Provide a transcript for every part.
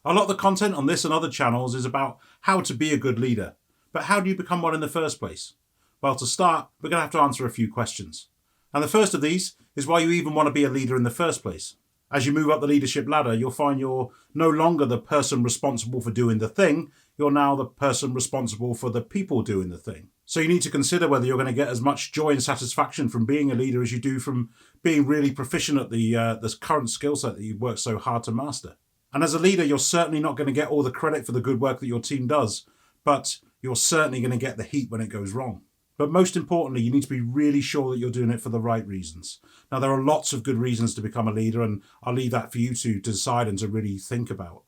A lot of the content on this and other channels is about how to be a good leader. But how do you become one in the first place? Well, to start, we're going to have to answer a few questions. And the first of these is why you even want to be a leader in the first place. As you move up the leadership ladder, you'll find you're no longer the person responsible for doing the thing. You're now the person responsible for the people doing the thing. So you need to consider whether you're going to get as much joy and satisfaction from being a leader as you do from being really proficient at the current skill set that you've worked so hard to master. And as a leader, you're certainly not going to get all the credit for the good work that your team does, but you're certainly going to get the heat when it goes wrong. But most importantly, you need to be really sure that you're doing it for the right reasons. Now, there are lots of good reasons to become a leader, and I'll leave that for you to decide and to really think about.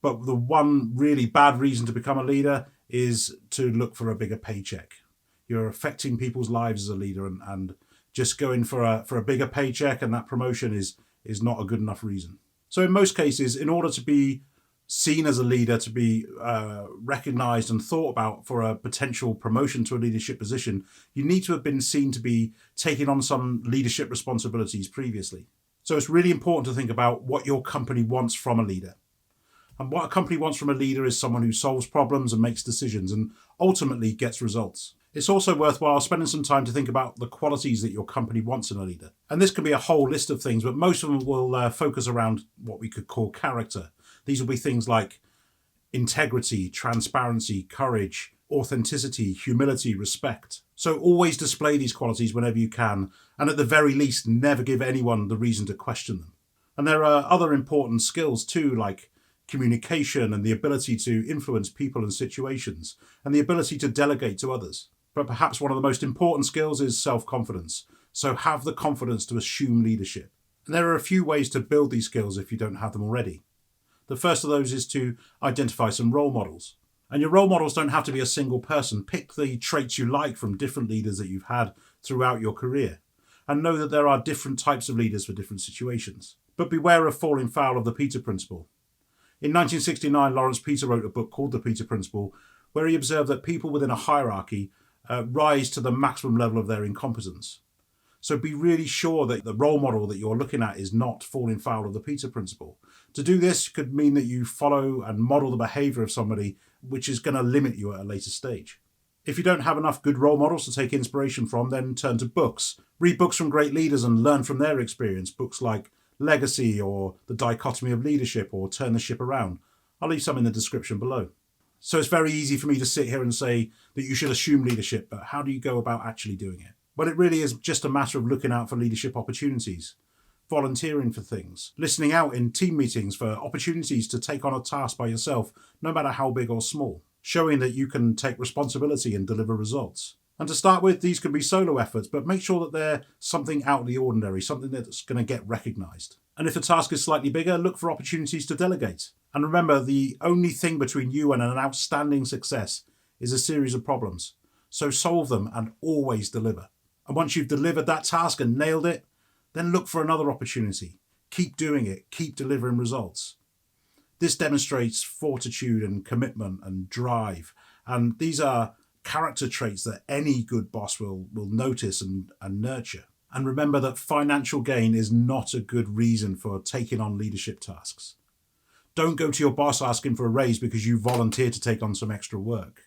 But the one really bad reason to become a leader is to look for a bigger paycheck. You're affecting people's lives as a leader, and just going for a bigger paycheck and that promotion is not a good enough reason. So in most cases, in order to be seen as a leader, to be recognized and thought about for a potential promotion to a leadership position, you need to have been seen to be taking on some leadership responsibilities previously. So it's really important to think about what your company wants from a leader. And what a company wants from a leader is someone who solves problems and makes decisions and ultimately gets results. It's also worthwhile spending some time to think about the qualities that your company wants in a leader. And this can be a whole list of things, but most of them will focus around what we could call character. These will be things like integrity, transparency, courage, authenticity, humility, respect. So always display these qualities whenever you can, and at the very least, never give anyone the reason to question them. And there are other important skills too, like communication and the ability to influence people and situations, and the ability to delegate to others. But perhaps one of the most important skills is self-confidence. So have the confidence to assume leadership. And there are a few ways to build these skills if you don't have them already. The first of those is to identify some role models. And your role models don't have to be a single person. Pick the traits you like from different leaders that you've had throughout your career. And know that there are different types of leaders for different situations. But beware of falling foul of the Peter Principle. In 1969, Lawrence Peter wrote a book called The Peter Principle, where he observed that people within a hierarchy rise to the maximum level of their incompetence. So be really sure that the role model that you're looking at is not falling foul of the Peter Principle. To do this could mean that you follow and model the behaviour of somebody which is going to limit you at a later stage. If you don't have enough good role models to take inspiration from, then turn to books. Read books from great leaders and learn from their experience. Books like Legacy or The Dichotomy of Leadership or Turn the Ship Around. I'll leave some in the description below. So it's very easy for me to sit here and say that you should assume leadership, but how do you go about actually doing it? Well, it really is just a matter of looking out for leadership opportunities, volunteering for things, listening out in team meetings for opportunities to take on a task by yourself, no matter how big or small, showing that you can take responsibility and deliver results. And to start with, these can be solo efforts, but make sure that they're something out of the ordinary, something that's going to get recognised. And if the task is slightly bigger, look for opportunities to delegate. And remember, the only thing between you and an outstanding success is a series of problems. So solve them and always deliver. And once you've delivered that task and nailed it, then look for another opportunity. Keep doing it. Keep delivering results. This demonstrates fortitude and commitment and drive. And these are character traits that any good boss will notice and nurture. And remember that financial gain is not a good reason for taking on leadership tasks. Don't go to your boss asking for a raise because you volunteered to take on some extra work.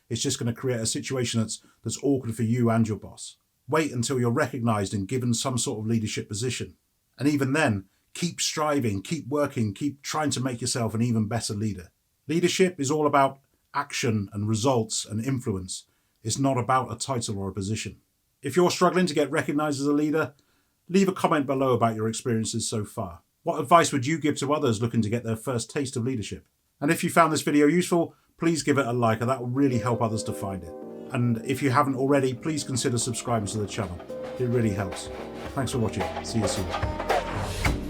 It's just going to create a situation that's awkward for you and your boss. Wait until you're recognised and given some sort of leadership position. And even then, keep striving, keep working, keep trying to make yourself an even better leader. Leadership is all about action and results and influence. It's not about a title or a position. If you're struggling to get recognised as a leader, leave a comment below about your experiences so far. What advice would you give to others looking to get their first taste of leadership? And if you found this video useful, please give it a like, and that will really help others to find it. And if you haven't already, please consider subscribing to the channel. It really helps. Thanks for watching. See you soon.